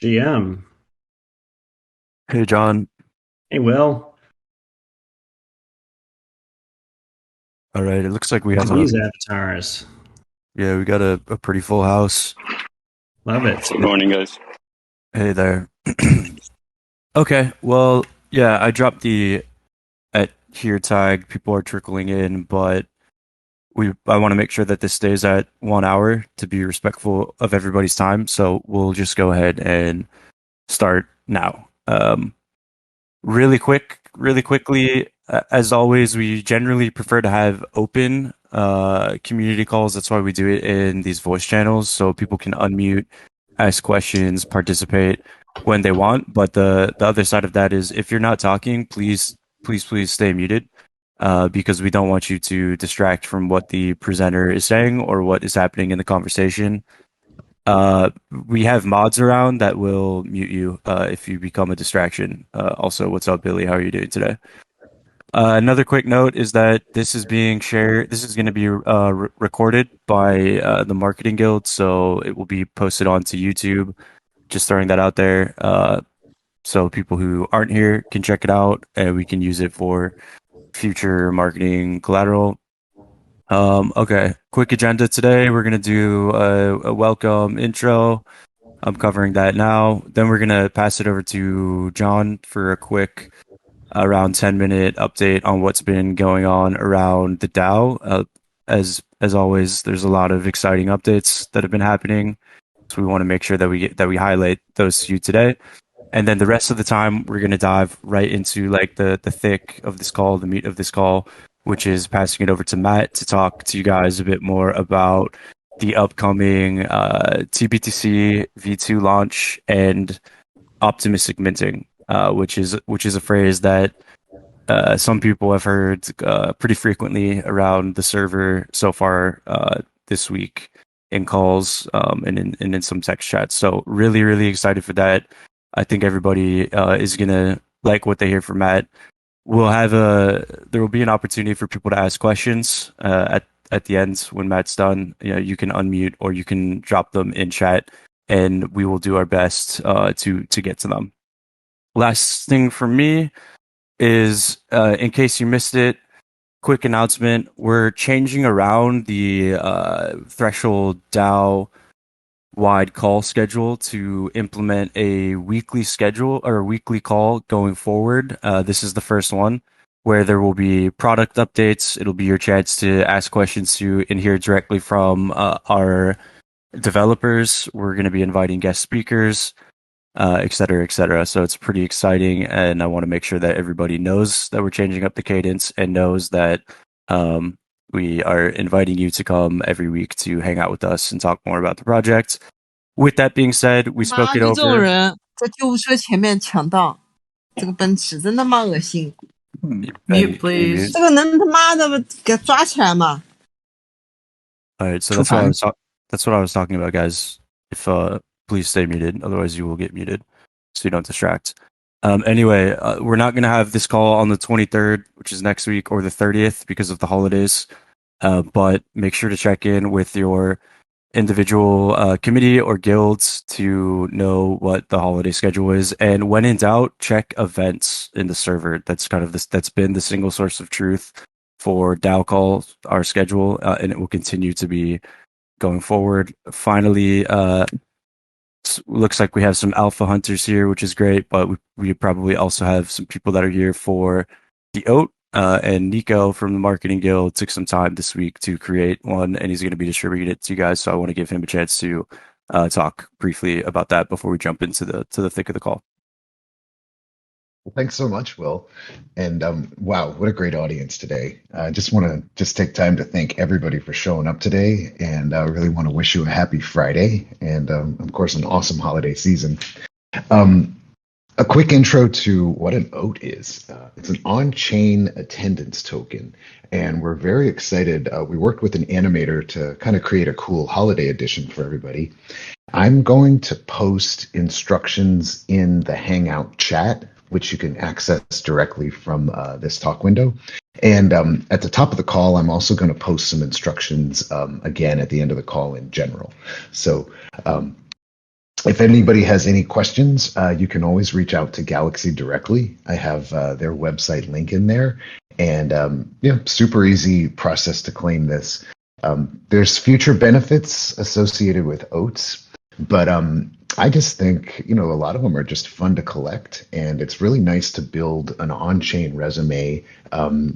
GM. Hey, John. Hey, Will. All right. It looks like we have These avatars. we got a pretty full house. Love it. Good morning, guys. Hey there. Okay. Well, yeah, I dropped the at here tag. People are trickling in, but I want to make sure that this stays at 1 hour to be respectful of everybody's time. So we'll just go ahead and start now. Really quickly, as always, we generally prefer to have open community calls. That's why we do it in these voice channels so people can unmute, ask questions, participate when they want. But the other side of that is if you're not talking, please stay muted because we don't want you to distract from what the presenter is saying or what is happening in the conversation. We have mods around that will mute you if you become a distraction. Also, what's up, Billy? How are you doing today? Another quick note is that this is being shared. This is going to be recorded by the Marketing Guild, so it will be posted onto YouTube. Just throwing that out there, so people who aren't here can check it out, and we can use it for future marketing collateral. Okay, quick agenda today. We're gonna do a welcome intro. I'm covering that now. Then we're gonna pass it over to John for a quick around 10-minute update on what's been going on around the DAO. As always, there's a lot of exciting updates that have been happening, so we want to make sure that we highlight those to you today. And then the rest of the time, we're going to dive right into like the thick of this call, the meat of this call, which is passing it over to Matt to talk to you guys a bit more about the upcoming tBTC V2 launch and optimistic minting, which is a phrase that some people have heard pretty frequently around the server so far this week in calls and in some text chats. So really excited for that. I think everybody is gonna like what they hear from Matt. There will be an opportunity for people to ask questions at the end when Matt's done. You know, you can unmute or you can drop them in chat, and we will do our best to get to them. Last thing for me is, in case you missed it, quick announcement: we're changing around the threshold DAO wide call schedule to implement a weekly schedule or a weekly call going forward. This is the first one where there will be product updates. It'll be your chance to ask questions to and hear directly from our developers. We're going to be inviting guest speakers, et cetera, et cetera. So it's pretty exciting, and I want to make sure that everybody knows that we're changing up the cadence and knows that we are inviting you to come every week to hang out with us and talk more about the project. With that being said, we spoke it 妈，你这种 over. 人在救护车前面抢道，这个奔驰真他妈恶心！ Mute, please. 这个能他妈的给他抓起来吗？ All right, so 出牌。 that's what I was talking about, guys. If please stay muted, otherwise you will get muted, so you don't distract. Anyway, we're not gonna have this call on the 23rd, which is next week, or the 30th because of the holidays. But make sure to check in with your individual committee or guilds to know what the holiday schedule is. And when in doubt, check events in the server. That's been the single source of truth for DAO calls, our schedule, and it will continue to be going forward. Finally, looks like we have some alpha hunters here, which is great, but we probably also have some people that are here for the OAT. And Nico from the Marketing Guild took some time this week to create one, and he's going to be distributing it to you guys. So I want to give him a chance to talk briefly about that before we jump into the thick of the call. Well, thanks so much, Will. And wow, what a great audience today. I just want to take time to thank everybody for showing up today. And I really want to wish you a happy Friday and, of course, an awesome holiday season. A quick intro to what an OAT is. It's an on-chain attendance token, and we're very excited. We worked with an animator to kind of create a cool holiday edition for everybody. I'm going to post instructions in the Hangout chat, which you can access directly from this talk window. And at the top of the call, I'm also going to post some instructions again at the end of the call in general. So if anybody has any questions, you can always reach out to Galaxy directly. I have their website link in there, and super easy process to claim this. There's future benefits associated with oats, but I just think a lot of them are just fun to collect, and it's really nice to build an on-chain resume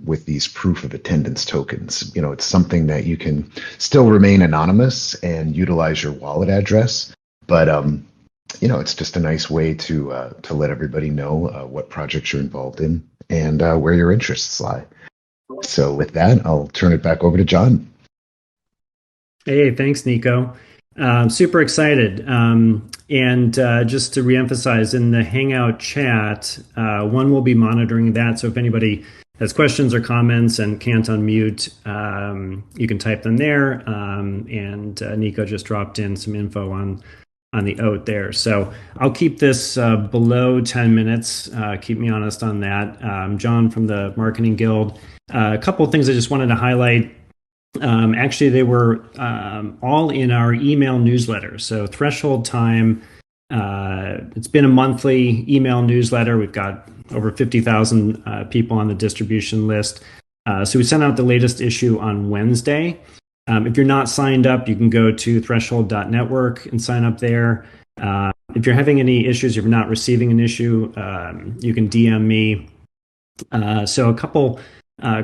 with these proof of attendance tokens. It's something that you can still remain anonymous and utilize your wallet address. But it's just a nice way to let everybody know what projects you're involved in and where your interests lie. So with that, I'll turn it back over to John. Hey, thanks, Nico. Super excited. And just to reemphasize, in the Hangout chat, one will be monitoring that. So if anybody has questions or comments and can't unmute, you can type them there. And Nico just dropped in some info on the OAT there. So I'll keep this below 10 minutes. Keep me honest on that. John from the Marketing Guild. A couple of things I just wanted to highlight. Actually, they were all in our email newsletter. So Threshold Time, it's been a monthly email newsletter. We've got over 50,000 people on the distribution list. So we sent out the latest issue on Wednesday. If you're not signed up, you can go to threshold.network and sign up there. If you're having any issues, if you're not receiving an issue, you can DM me. So a couple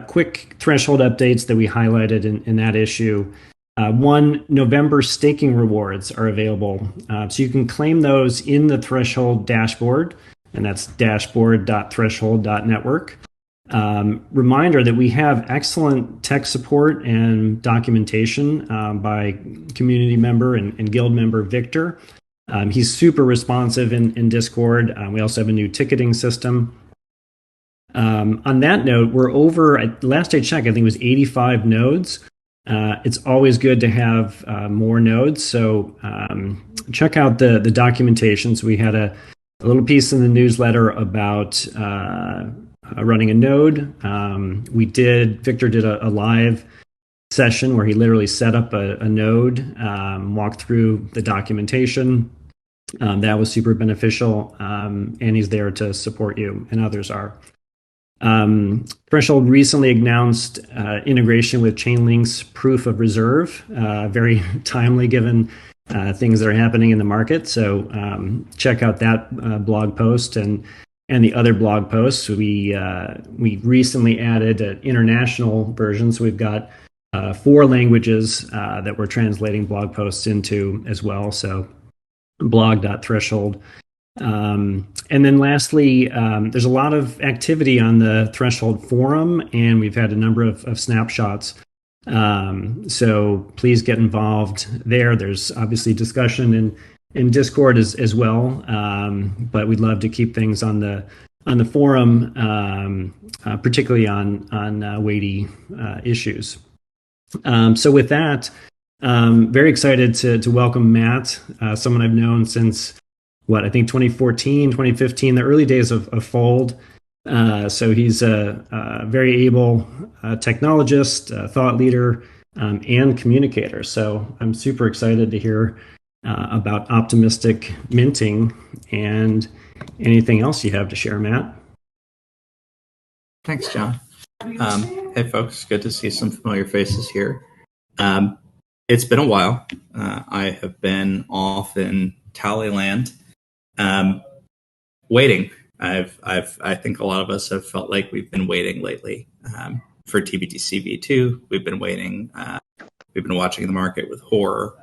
quick threshold updates that we highlighted in that issue. One, November staking rewards are available. So you can claim those in the Threshold dashboard, and that's dashboard.threshold.network. Reminder that we have excellent tech support and documentation by community member and guild member Victor. He's super responsive in Discord. We also have a new ticketing system. On that note, we're over, at last I checked, I think it was 85 nodes. It's always good to have more nodes. So check out the documentation. So we had a little piece in the newsletter about running a node. Victor did a live session where he literally set up a node, walked through the documentation. That was super beneficial, and he's there to support you, and others are. Threshold recently announced integration with Chainlink's proof of reserve, very timely given things that are happening in the market. So check out that blog post and the other blog posts. We recently added an international version, so we've got 4 languages that we're translating blog posts into as well. So blog.threshold. And then lastly, there's a lot of activity on the Threshold forum, and we've had a number of snapshots. So please get involved there. There's obviously discussion in Discord as well, but we'd love to keep things on the forum, particularly on weighty issues. So with that, very excited to welcome Matt, someone I've known since I think 2014, 2015, the early days of Fold. So he's a very able technologist, thought leader, and communicator. So I'm super excited to hear about optimistic minting and anything else you have to share, Matt. Thanks, John. Hey, folks. Good to see some familiar faces here. It's been a while. I have been off in Tallyland, waiting. I think a lot of us have felt like we've been waiting lately for tBTC V2. We've been waiting. We've been watching the market with horror.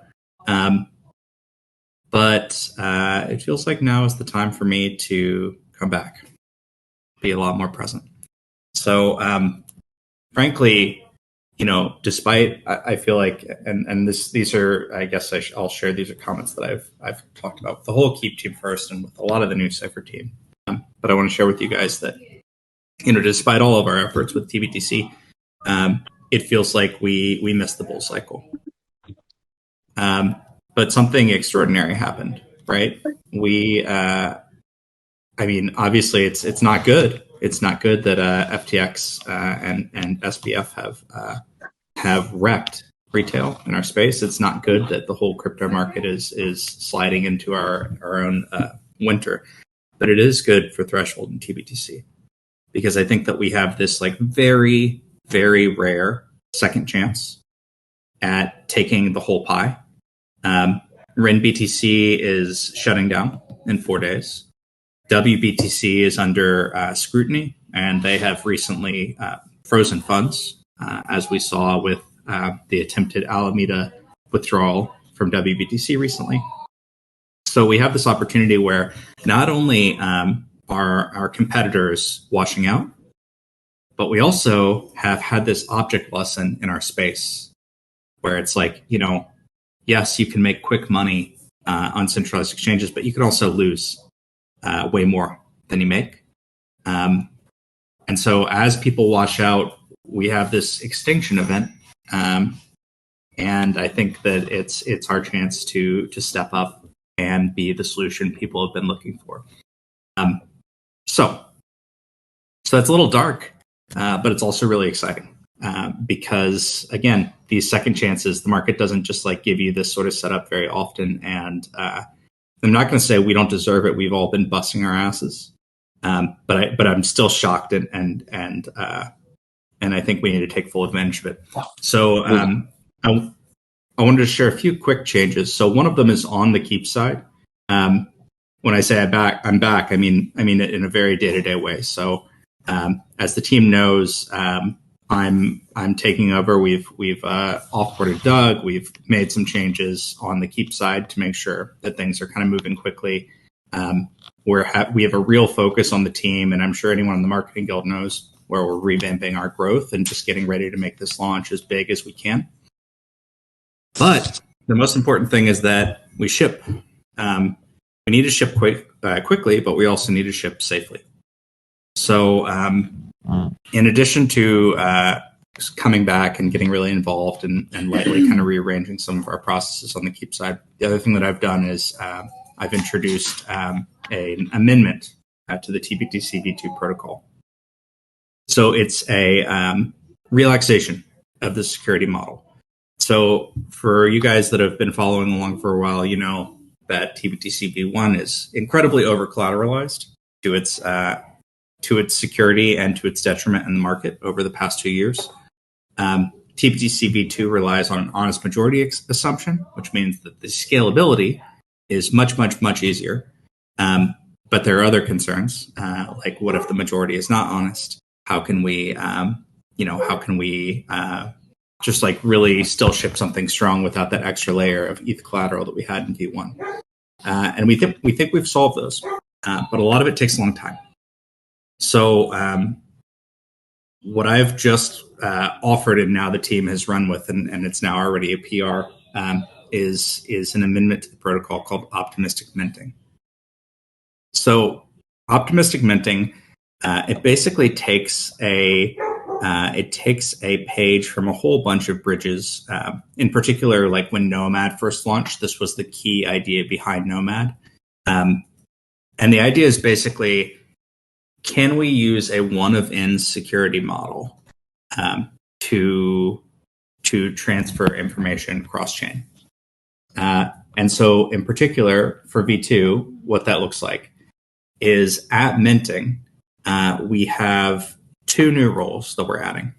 But it feels like now is the time for me to come back, be a lot more present. So, frankly, despite I feel like, and these are, I guess I'll share, these are comments that I've talked about with the whole Keep team first and with a lot of the new Cypher team. But I want to share with you guys that, despite all of our efforts with tBTC, it feels like we missed the bull cycle. But something extraordinary happened, right? Obviously it's not good. It's not good that FTX and SBF have wrecked retail in our space. It's not good that the whole crypto market is sliding into our own winter, but it is good for Threshold and tBTC, because I think that we have this like very, very rare second chance at taking the whole pie. RIN BTC is shutting down in 4 days. WBTC is under scrutiny, and they have recently frozen funds, as we saw with the attempted Alameda withdrawal from WBTC recently. So we have this opportunity where not only are our competitors washing out, but we also have had this object lesson in our space where it's like, yes, you can make quick money on centralized exchanges, but you can also lose way more than you make. And so as people wash out, we have this extinction event. And I think that it's our chance to step up and be the solution people have been looking for. So that's a little dark, but it's also really exciting. Because again, these second chances, the market doesn't just like give you this sort of setup very often. And I'm not going to say we don't deserve it. We've all been busting our asses, but I'm still shocked, and I think we need to take full advantage of it. So I wanted to share a few quick changes. So one of them is on the keep side. When I say I'm back, I mean it in a very day-to-day way. So as the team knows, I'm taking over. We've offboarded Doug. We've made some changes on the keep side to make sure that things are kind of moving quickly. We have a real focus on the team, and I'm sure anyone in the marketing guild knows where we're revamping our growth and just getting ready to make this launch as big as we can. But the most important thing is that we ship. We need to ship quickly, but we also need to ship safely. So in addition to coming back and getting really involved and lightly kind of rearranging some of our processes on the keep side, the other thing that I've done is I've introduced an amendment to the tBTC v2 protocol. So it's a relaxation of the security model. So for you guys that have been following along for a while, you know that tBTC v1 is incredibly over collateralized to its security and to its detriment in the market over the past 2 years. tBTC v2 relies on an honest majority assumption, which means that the scalability is much, much, much easier. But there are other concerns, like what if the majority is not honest? How can we, just like really still ship something strong without that extra layer of ETH collateral that we had in v1? And we think we've solved those, but a lot of it takes a long time. So what I've just offered, and now the team has run with, and it's now already a PR, is an amendment to the protocol called optimistic minting. So optimistic minting, it basically takes a page from a whole bunch of bridges. In particular, like when Nomad first launched, this was the key idea behind Nomad. And the idea is basically, can we use a one of n security model to transfer information cross-chain? And so in particular for V2, what that looks like is at minting, we have two new roles that we're adding.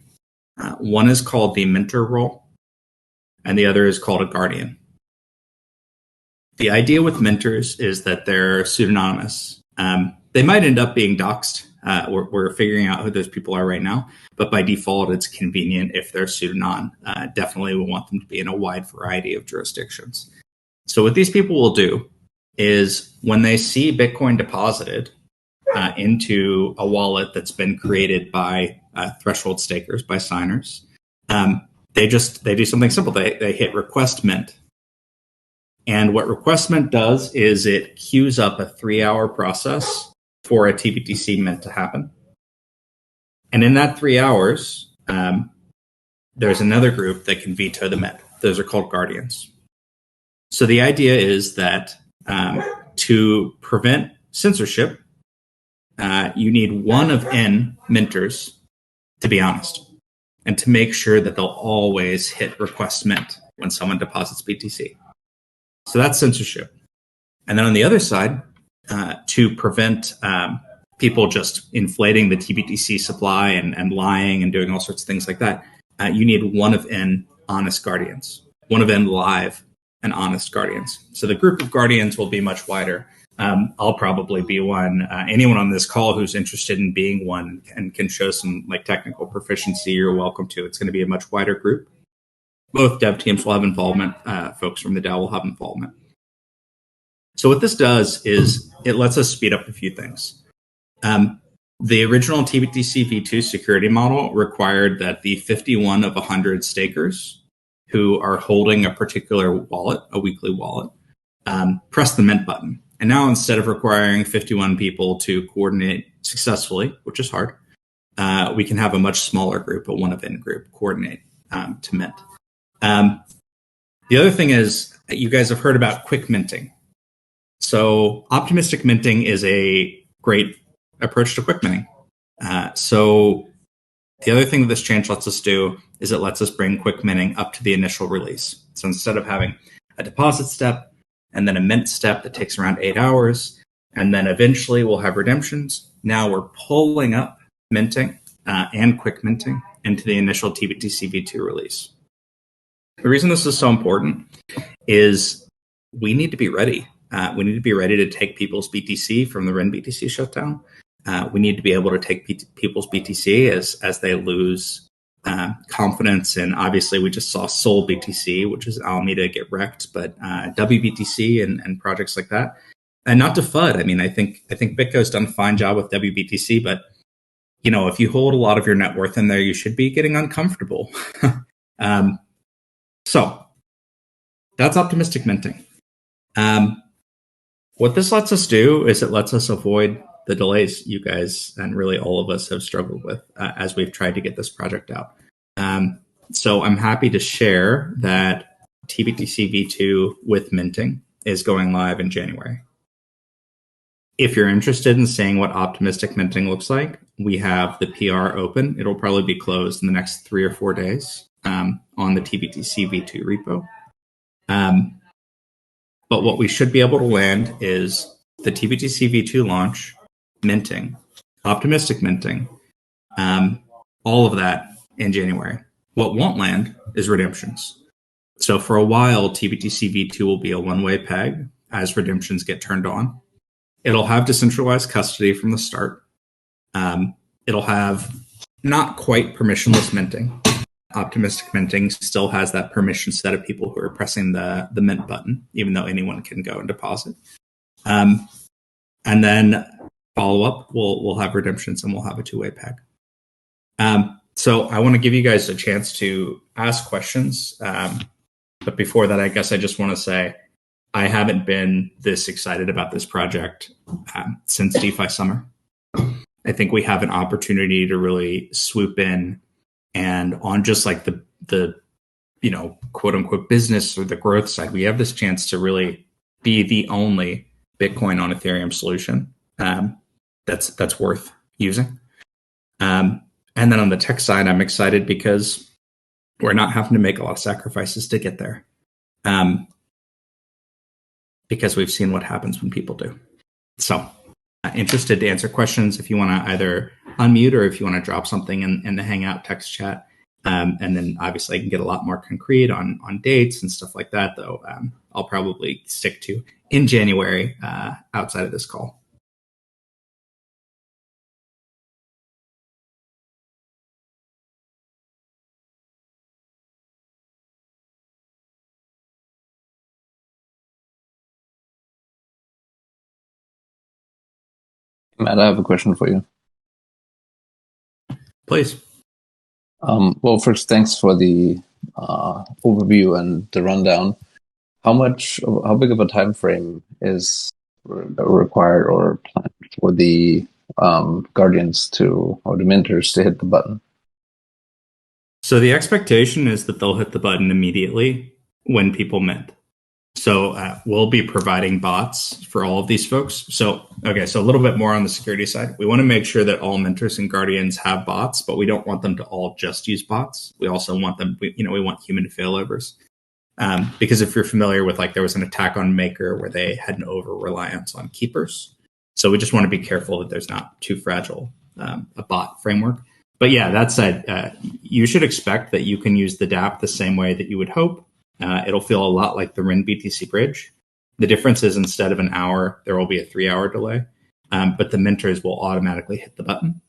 One is called the minter role, and the other is called a guardian. The idea with minters is that they're pseudonymous. They might end up being doxed. We're figuring out who those people are right now, but by default, it's convenient if they're pseudonym. Definitely we want them to be in a wide variety of jurisdictions. So what these people will do is when they see Bitcoin deposited into a wallet that's been created by threshold stakers, by signers, they do something simple. They hit request mint. And what request mint does is it queues up a 3-hour process for a tBTC mint to happen. And in that 3 hours, there's another group that can veto the mint. Those are called guardians. So the idea is that to prevent censorship, you need one of n minters to be honest. and to make sure that they'll always hit request mint when someone deposits BTC. So that's censorship. And then on the other side, to prevent people just inflating the tBTC supply and lying and doing all sorts of things like that, you need one of N honest guardians, one of N live and honest guardians. So the group of guardians will be much wider. I'll probably be one. Anyone on this call who's interested in being one and can show some like technical proficiency, you're welcome to. It's going to be a much wider group. Both dev teams will have involvement. Folks from the DAO will have involvement. So what this does is it lets us speed up a few things. The original tBTC v2 security model required that the 51 of 100 stakers who are holding a particular wallet, a weekly wallet, press the mint button. And now instead of requiring 51 people to coordinate successfully, which is hard, we can have a much smaller group, a one of N group, coordinate to mint. The other thing is you guys have heard about quick minting. So optimistic minting is a great approach to quick minting. So the other thing that this change lets us do is it lets us bring quick minting up to the initial release. So instead of having a deposit step and then a mint step that takes around 8 hours, and then eventually we'll have redemptions, now we're pulling up minting and quick minting into the initial tBTC v2 release. The reason this is so important is we need to be ready. We need to be ready to take people's BTC from the REN BTC shutdown. We need to be able to take people's BTC as they lose confidence. And obviously, we just saw Sol BTC, which is Alameda, get wrecked, but WBTC and projects like that. And not to FUD. I mean, I think BitGo's done a fine job with WBTC, but you know, if you hold a lot of your net worth in there, you should be getting uncomfortable. So that's optimistic minting. What this lets us do is it lets us avoid the delays you guys and really all of us have struggled with as we've tried to get this project out. So I'm happy to share that tBTC v2 with minting is going live in January. If you're interested in seeing what optimistic minting looks like, we have the PR open. It'll probably be closed in the next 3 or 4 days on the tBTC v2 repo. But what we should be able to land is the tBTC v2 launch, minting, optimistic minting, all of that in January. What won't land is redemptions. So for a while, tBTC v2 will be a one-way peg as redemptions get turned on. It'll have decentralized custody from the start. It'll have not quite permissionless minting. Optimistic minting still has that permission set of people who are pressing the mint button, even though anyone can go and deposit. And then follow up, we'll have redemptions and we'll have a two-way peg. So I want to give you guys a chance to ask questions. But before that, I guess I just want to say I haven't been this excited about this project since DeFi summer. I think we have an opportunity to really swoop in and on just like the you know, quote unquote business or the growth side, we have this chance to really be the only Bitcoin on Ethereum solution that's worth using. And then on the tech side, I'm excited because we're not having to make a lot of sacrifices to get there. Because we've seen what happens when people do. So interested to answer questions if you want to either unmute or if you want to drop something in the Hangout text chat. And then obviously I can get a lot more concrete on dates and stuff like that, though I'll probably stick to in January outside of this call. Matt, I have a question for you. Please. Well, first, thanks for the overview and the rundown. How big of a time frame is required or planned for the guardians or the minters to hit the button? So the expectation is that they'll hit the button immediately when people mint. So we'll be providing bots for all of these folks. So a little bit more on the security side. We want to make sure that all mentors and guardians have bots, but we don't want them to all just use bots. We also want them, we want human failovers. Because if you're familiar with, like, there was an attack on Maker where they had an over-reliance on keepers. So we just want to be careful that there's not too fragile a bot framework. But yeah, that said, you should expect that you can use the dApp the same way that you would hope. It'll feel a lot like the RIN BTC bridge. The difference is, instead of an hour, there will be a 3-hour delay, but the mentors will automatically hit the button.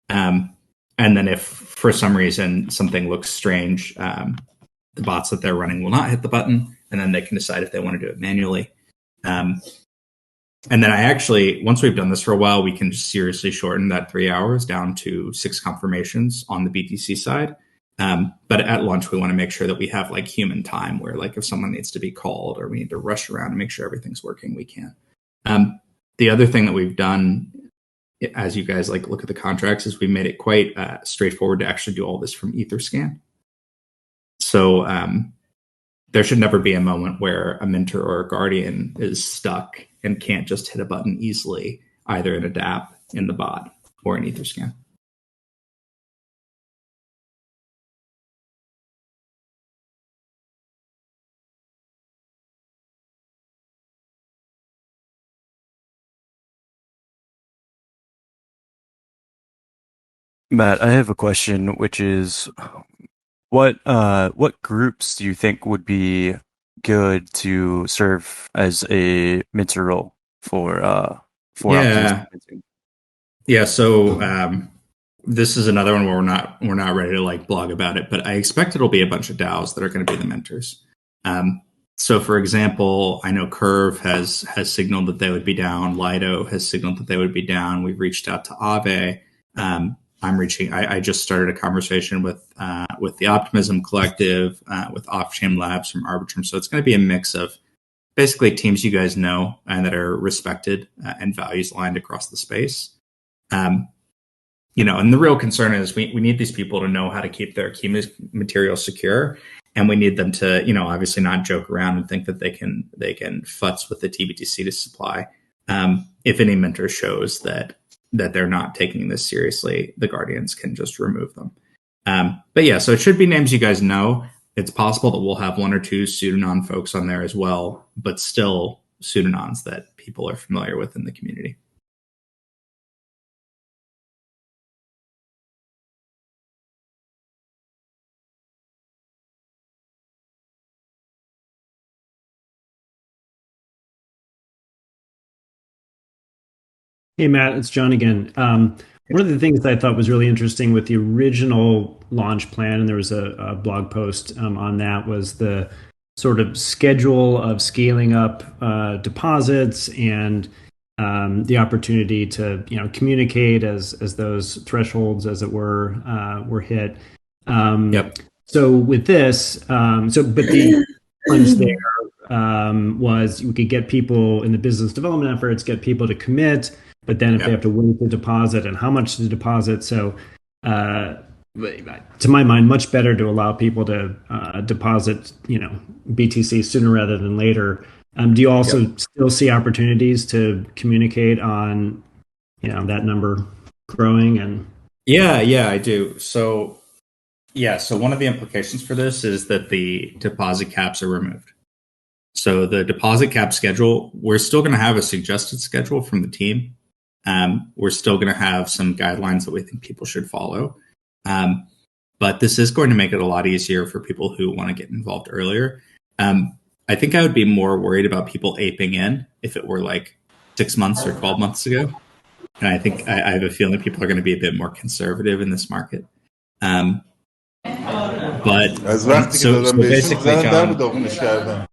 And then if for some reason something looks strange, the bots that they're running will not hit the button, and then they can decide if they want to do it manually. And then once we've done this for a while, we can seriously shorten that 3 hours down to 6 confirmations on the BTC side. But at launch, we want to make sure that we have, like, human time where, like, if someone needs to be called or we need to rush around and make sure everything's working, we can. The other thing that we've done, as you guys, like, look at the contracts, is we made it quite straightforward to actually do all this from Etherscan. So there should never be a moment where a mentor or a guardian is stuck and can't just hit a button easily, either in a dApp, in the bot, or in Etherscan. Matt, I have a question, which is, what groups do you think would be good to serve as a mentor role for optimistic minting? Yeah. So this is another one where we're not ready to, like, blog about it, but I expect it'll be a bunch of DAOs that are going to be the mentors. So, for example, I know Curve has signaled that they would be down. Lido has signaled that they would be down. We've reached out to Aave. I just started a conversation with the Optimism Collective, with Off-Chain Labs from Arbitrum. So it's going to be a mix of basically teams you guys know and that are respected and values aligned across the space. And the real concern is we need these people to know how to keep their key material secure, and we need them to, obviously not joke around and think that they can futz with the tBTC to supply. If any mentor shows that they're not taking this seriously, the guardians can just remove them. But yeah, so it should be names you guys know. It's possible that we'll have 1 or 2 pseudonym folks on there as well, but still pseudonyms that people are familiar with in the community. Hey, Matt, it's John again. One of the things that I thought was really interesting with the original launch plan, and there was a blog post on that, was the sort of schedule of scaling up deposits and the opportunity to communicate as those thresholds, as it were hit. Yep. So with this, but the challenge there was we could get people in the business development efforts, get people to commit. But then if they have to wait to deposit and how much to deposit. So to my mind, much better to allow people to deposit, BTC sooner rather than later. Do you also still see opportunities to communicate on, that number growing? And yeah, I do. So one of the implications for this is that the deposit caps are removed. So the deposit cap schedule, we're still going to have a suggested schedule from the team. We're still going to have some guidelines that we think people should follow. But this is going to make it a lot easier for people who want to get involved earlier. I think I would be more worried about people aping in if it were like 6 months or 12 months ago. And I think I have a feeling people are going to be a bit more conservative in this market. But so basically, John,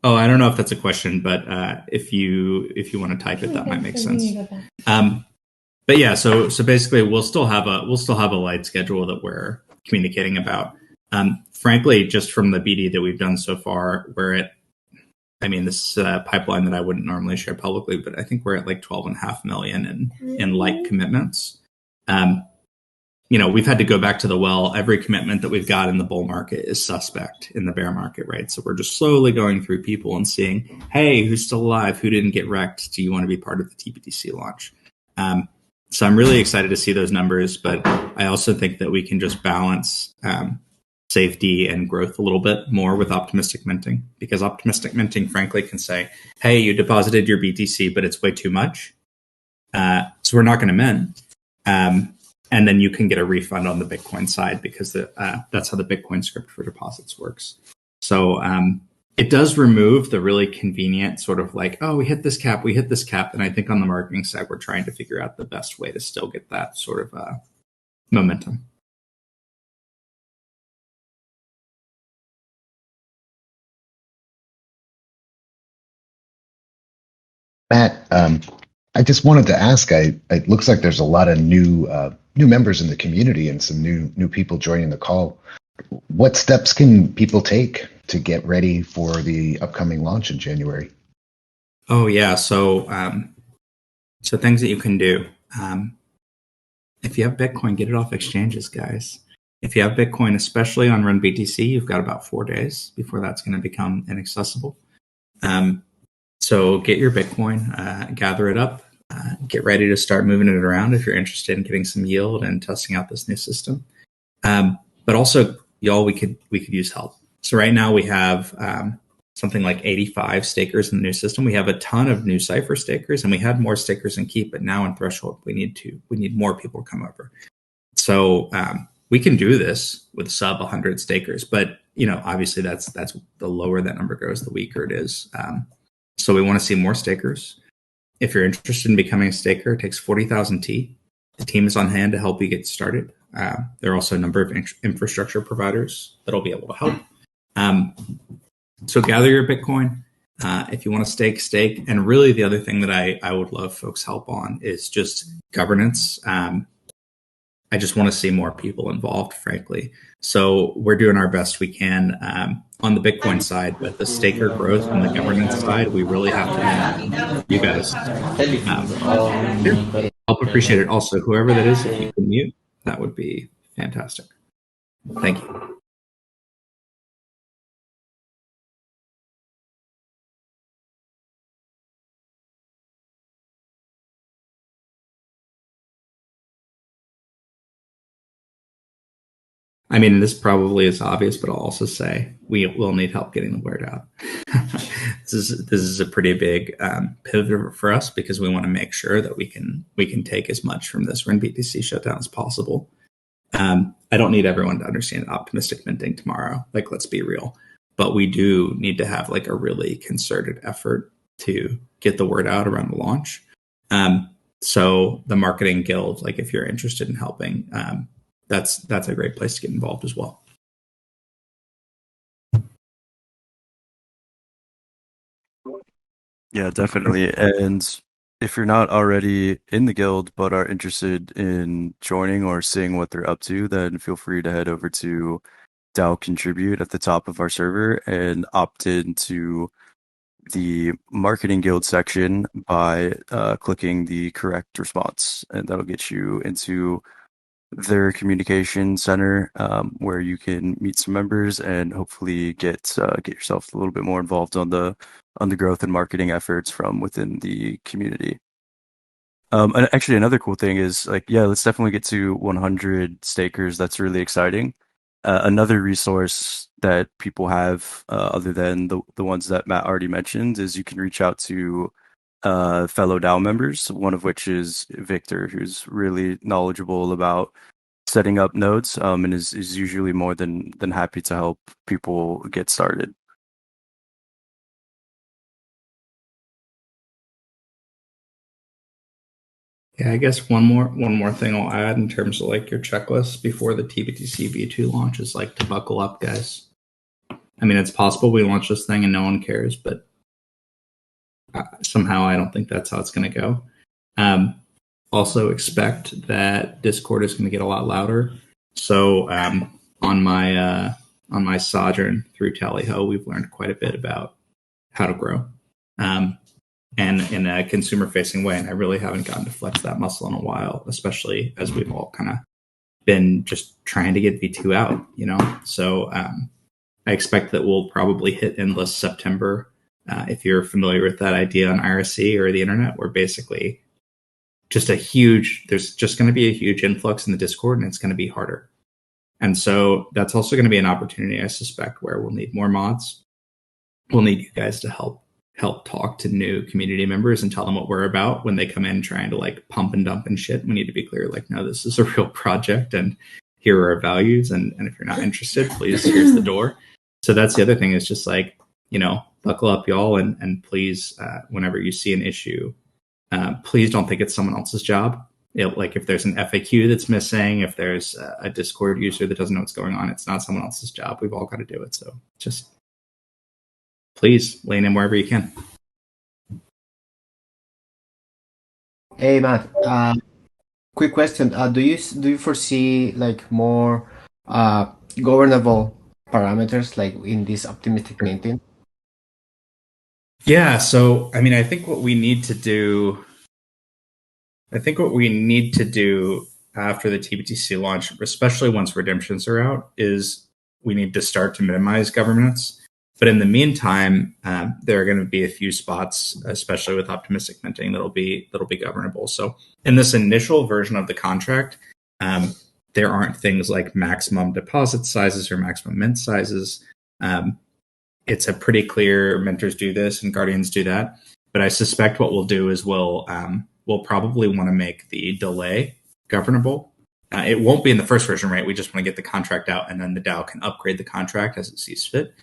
I don't know if that's a question, but if you want to type it, that might make sense. But yeah, so basically, we'll still have a light schedule that we're communicating about. Frankly, just from the BD that we've done so far, this is a pipeline that I wouldn't normally share publicly, but I think we're at like 12.5 million in light commitments. we've had to go back to the well. Every commitment that we've got in the bull market is suspect in the bear market, right? So we're just slowly going through people and seeing, hey, who's still alive? Who didn't get wrecked? Do you want to be part of the tBTC launch? So I'm really excited to see those numbers, but I also think that we can just balance safety and growth a little bit more with optimistic minting, because optimistic minting, frankly, can say, hey, you deposited your BTC, but it's way too much. So we're not going to mint. And then you can get a refund on the Bitcoin side, because that's how the Bitcoin script for deposits works. So it does remove the really convenient sort of like, oh, we hit this cap. And I think on the marketing side, we're trying to figure out the best way to still get that sort of momentum. Matt, I just wanted to ask. It looks like there's a lot of new members in the community and some new people joining the call. What steps can people take to get ready for the upcoming launch in January? Oh yeah, so things that you can do. If you have Bitcoin, get it off exchanges, guys. If you have Bitcoin, especially on Run BTC, you've got about 4 days before that's going to become inaccessible. So get your Bitcoin, gather it up, get ready to start moving it around if you're interested in getting some yield and testing out this new system. But also, y'all, we could use help. So right now we have something like 85 stakers in the new system. We have a ton of new Cypher stakers, and we had more stakers in Keep, but now in Threshold we need more people to come over. So we can do this with sub 100 stakers, but obviously that's the lower that number goes, the weaker it is. So we want to see more stakers. If you're interested in becoming a staker, it takes 40,000 T. The team is on hand to help you get started. There are also a number of infrastructure providers that'll be able to help. So gather your Bitcoin. If you want to stake. And really the other thing that I would love folks' help on is just governance. I just want to see more people involved, frankly. So we're doing our best we can on the Bitcoin side, but the staker growth on the governance side, we really have to you guys help appreciate it. Also, whoever that is, if you can mute, that would be fantastic. Thank you. I mean, this probably is obvious, but I'll also say we will need help getting the word out. This is a pretty big pivot for us, because we want to make sure that we can take as much from this Run BTC shutdown as possible. I don't need everyone to understand optimistic minting tomorrow. Like, let's be real. But we do need to have like a really concerted effort to get the word out around the launch. So the marketing guild, like if you're interested in helping, that's a great place to get involved as well. Yeah, definitely. And if you're not already in the guild but are interested in joining or seeing what they're up to, then feel free to head over to DAO Contribute at the top of our server and opt into the marketing guild section by clicking the correct response, and that'll get you into their communication center, where you can meet some members and hopefully get yourself a little bit more involved on the growth and marketing efforts from within the community. And actually, another cool thing is let's definitely get to 100 stakers. That's really exciting. Another resource that people have, other than the ones that Matt already mentioned, is you can reach out to fellow DAO members, one of which is Victor, who's really knowledgeable about setting up nodes, and is usually more than happy to help people get started. Yeah, I guess one more thing I'll add in terms of like your checklist before the tBTC V2 launch is like to buckle up, guys. I mean, it's possible we launch this thing and no one cares, but somehow I don't think that's how it's going to go. Also expect that Discord is going to get a lot louder. So on my sojourn through Tallyho, we've learned quite a bit about how to grow, and in a consumer-facing way. And I really haven't gotten to flex that muscle in a while, especially as we've all kind of been just trying to get V2 out, So I expect that we'll probably hit endless September. If you're familiar with that idea on IRC or the internet, where basically there's just going to be a huge influx in the Discord, and it's going to be harder. And so that's also going to be an opportunity, I suspect, where we'll need more mods. We'll need you guys to help talk to new community members and tell them what we're about when they come in trying to like pump and dump and shit. We need to be clear, like, no, this is a real project and here are our values. And if you're not interested, please, here's the door. So that's the other thing, is just like, buckle up, y'all. And please, whenever you see an issue, please don't think it's someone else's job. Like if there's an FAQ that's missing, if there's a Discord user that doesn't know what's going on, it's not someone else's job. We've all got to do it. So just please lean in wherever you can. Hey Matt, quick question. Do you foresee like more governable parameters like in this optimistic minting? Yeah. So I mean, I think what we need to do after the tBTC launch, especially once redemptions are out, is we need to start to minimize governance. But in the meantime, there are going to be a few spots, especially with optimistic minting, that'll be governable. So in this initial version of the contract, there aren't things like maximum deposit sizes or maximum mint sizes. It's a pretty clear mentors do this and guardians do that. But I suspect what we'll do is we'll probably want to make the delay governable. It won't be in the first version, right? We just want to get the contract out, and then the DAO can upgrade the contract as it sees fit.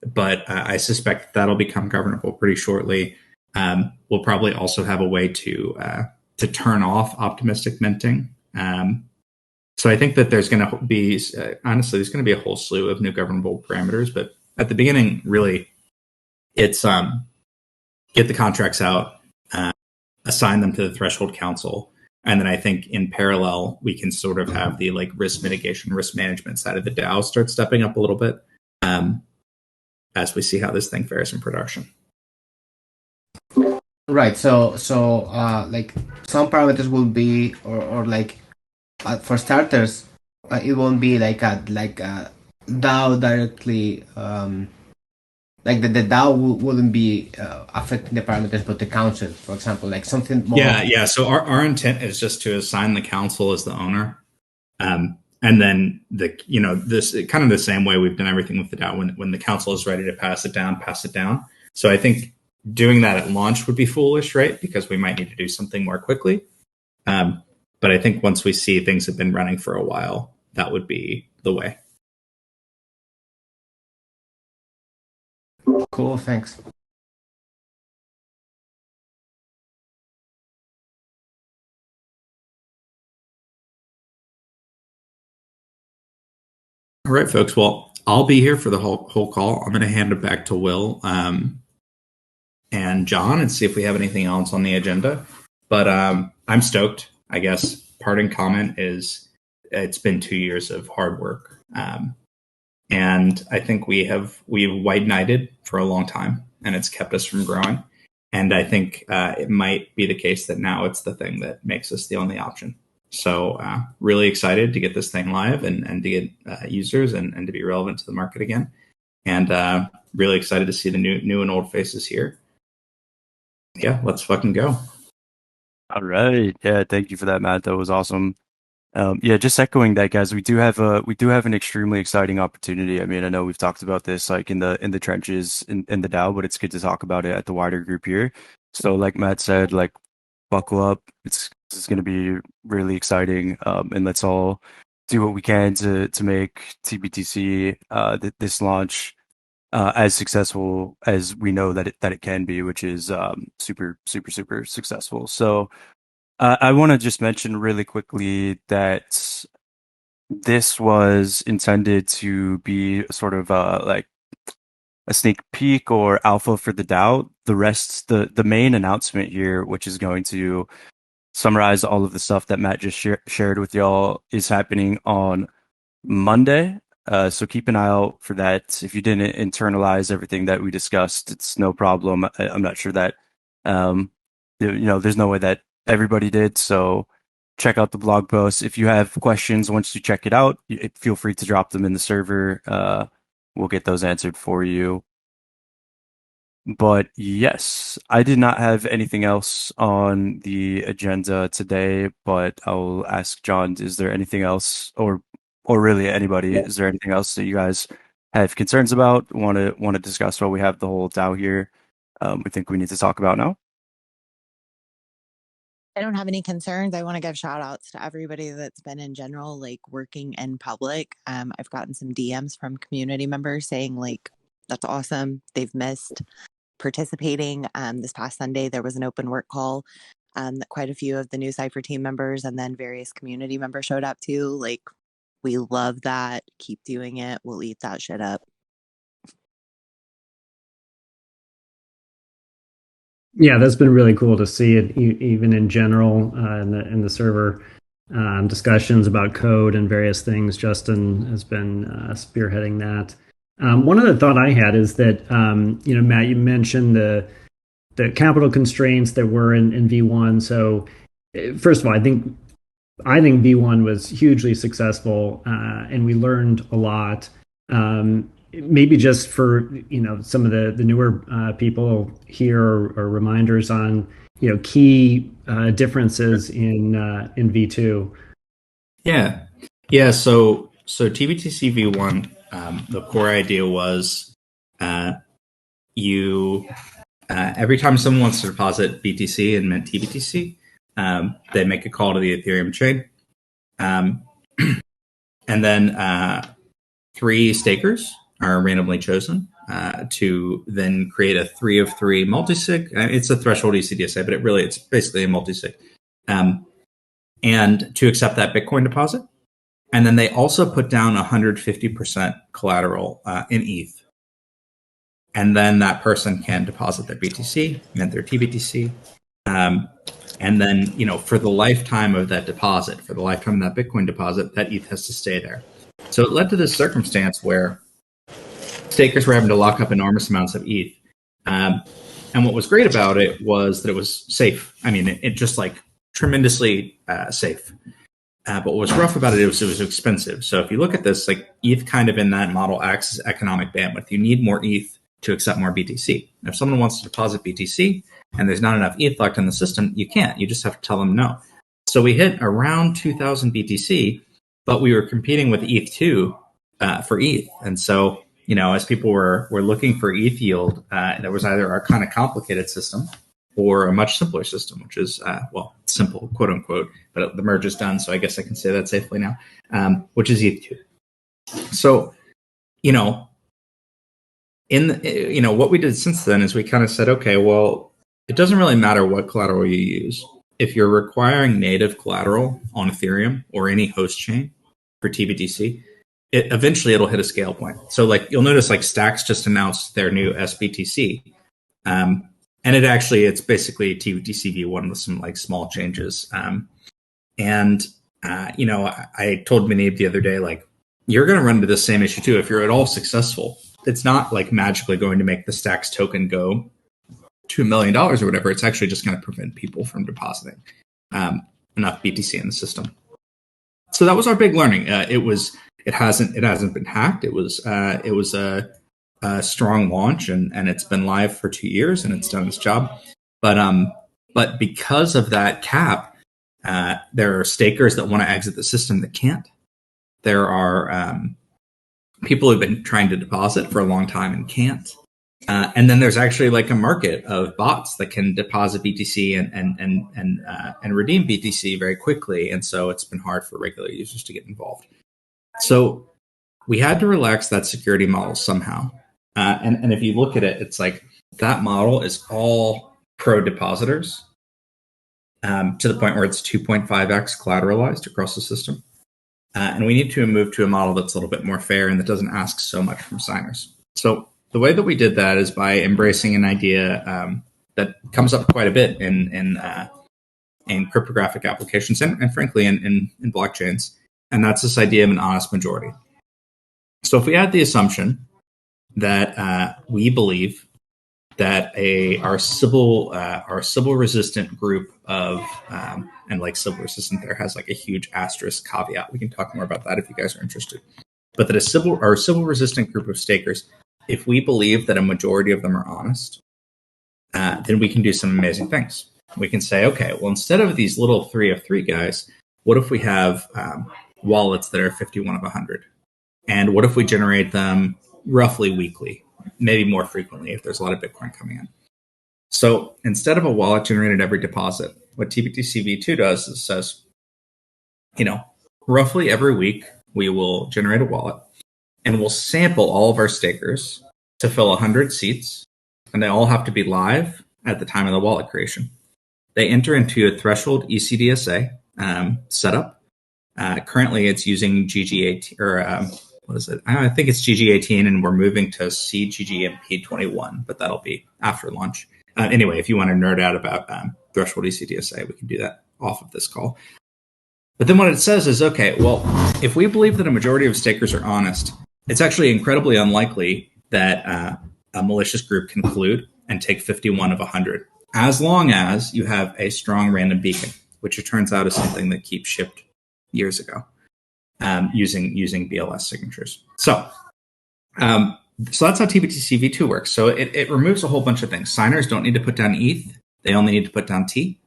But I suspect that'll become governable pretty shortly. We'll probably also have a way to turn off optimistic minting. So I think that there's going to be, honestly, there's going to be a whole slew of new governable parameters. But at the beginning, really, it's get the contracts out, assign them to the threshold council. And then I think in parallel, we can sort of have the like risk mitigation, risk management side of the DAO start stepping up a little bit. As we see how this thing fares in production. Right. So like some parameters will be, or like for starters, it won't be like a DAO directly. Like the DAO wouldn't be affecting the parameters, but the council, for example, like something more. Yeah. So our intent is just to assign the council as the owner. And then this kind of the same way we've done everything with the DAO. When the council is ready to pass it down. So I think doing that at launch would be foolish, right? Because we might need to do something more quickly. But I think once we see things have been running for a while, that would be the way. Cool. Thanks. All right, folks. Well, I'll be here for the whole call. I'm going to hand it back to Will and John and see if we have anything else on the agenda. But I'm stoked. I guess parting comment is it's been 2 years of hard work, and I think we've white knighted for a long time, and it's kept us from growing. And I think it might be the case that now it's the thing that makes us the only option. So really excited to get this thing live and to get users and to be relevant to the market again. And really excited to see the new and old faces here. Yeah, let's fucking go. All right. Yeah, thank you for that, Matt. That was awesome. Yeah, just echoing that, guys. We do have an extremely exciting opportunity. I mean, I know we've talked about this like in the trenches in the DAO, but it's good to talk about it at the wider group here. So, like Matt said, like buckle up. This is going to be really exciting, and let's all do what we can to make tBTC this launch as successful as we know that it can be, which is super successful. So I want to just mention really quickly that this was intended to be sort of like a sneak peek or alpha for the DAO. The rest, the main announcement here, which is going to summarize all of the stuff that Matt just shared with y'all, is happening on Monday. So keep an eye out for that. If you didn't internalize everything that we discussed, it's no problem. I'm not sure that, there's no way that everybody did. So check out the blog post. If you have questions once you check it out, feel free to drop them in the server. We'll get those answered for you. But yes, I did not have anything else on the agenda today, but I'll ask John, is there anything else, or really anybody, is there anything else that you guys have concerns about, want to discuss while we have the whole DAO here? We think we need to talk about now? I don't have any concerns. I want to give shout outs to everybody that's been in general, like working in public. I've gotten some DMs from community members saying like, that's awesome. They've missed participating. This past Sunday, there was an open work call that quite a few of the new Cypher team members and then various community members showed up to. Like, we love that. Keep doing it. We'll eat that shit up. Yeah, that's been really cool to see it, even in general, in the server discussions about code and various things. Justin has been spearheading that. One other thought I had is that Matt, you mentioned the capital constraints that were in V1. So first of all, I think V1 was hugely successful, and we learned a lot. Maybe just for some of the newer people here, or reminders on key differences in V2. Yeah. So tBTC V1, the core idea was you every time someone wants to deposit BTC and mint tBTC, they make a call to the Ethereum chain, and then 3 stakers are randomly chosen to then create a 3 of 3 multisig. It's a threshold ECDSA, but it's basically a multisig, and to accept that Bitcoin deposit. And then they also put down 150% collateral in ETH. And then that person can deposit their BTC, mint their tBTC. And then, for the lifetime of that deposit, for the lifetime of that Bitcoin deposit, that ETH has to stay there. So it led to this circumstance where stakers were having to lock up enormous amounts of ETH. And what was great about it was that it was safe. I mean, it just tremendously safe. But what was rough about it was expensive. So if you look at this, ETH kind of in that model acts as economic bandwidth. You need more ETH to accept more BTC. If someone wants to deposit BTC and there's not enough ETH left in the system, you can't. You just have to tell them no. So we hit around 2,000 BTC, but we were competing with ETH2 for ETH. And so, as people were looking for ETH yield, there was either our kind of complicated system or a much simpler system, which is, simple, quote unquote, but the merge is done. So I guess I can say that safely now, which is ETH2. So, what we did since then is we kind of said, okay, well, it doesn't really matter what collateral you use. If you're requiring native collateral on Ethereum or any host chain for tBTC, eventually it'll hit a scale point. So you'll notice Stacks just announced their new SBTC. And it's basically tBTC V1 with some small changes. I told Manib the other day, you're going to run into the same issue too. If you're at all successful, it's not magically going to make the Stacks token go $2 million or whatever. It's actually just going to prevent people from depositing enough BTC in the system. So that was our big learning. It hasn't been hacked. It was a strong launch, and it's been live for 2 years, and it's done its job. But because of that cap, there are stakers that want to exit the system that can't. There are people who've been trying to deposit for a long time and can't. And then there's actually a market of bots that can deposit BTC and redeem BTC very quickly. And so it's been hard for regular users to get involved. So we had to relax that security model somehow. And if you look at it, it's that model is all pro depositors to the point where it's 2.5x collateralized across the system. And we need to move to a model that's a little bit more fair and that doesn't ask so much from signers. So the way that we did that is by embracing an idea that comes up quite a bit in cryptographic applications and frankly in blockchains. And that's this idea of an honest majority. So if we had the assumption that we believe that our Sybil resistant group of and like Sybil resistant there has like a huge asterisk caveat. We can talk more about that if you guys are interested. But that our Sybil resistant group of stakers, if we believe that a majority of them are honest, then we can do some amazing things. We can say, okay, well, instead of these little 3 of 3 guys, what if we have wallets that are 51 of 100? And what if we generate them roughly weekly, maybe more frequently if there's a lot of Bitcoin coming in? So instead of a wallet generated every deposit, what tBTC v2 does is says, roughly every week we will generate a wallet and we'll sample all of our stakers to fill 100 seats, and they all have to be live at the time of the wallet creation. They enter into a threshold ECDSA setup. Currently, it's using GG18 or what is it? I think it's GG18, and we're moving to CGGMP21, but that'll be after launch. Anyway, if you want to nerd out about threshold ECDSA, we can do that off of this call. But then what it says is, okay, well, if we believe that a majority of stakers are honest, it's actually incredibly unlikely that a malicious group can collude and take 51 of 100, as long as you have a strong random beacon, which it turns out is something that Keep shipped years ago using BLS signatures. So that's how tBTC v2 works. So it removes a whole bunch of things. Signers don't need to put down ETH. They only need to put down T.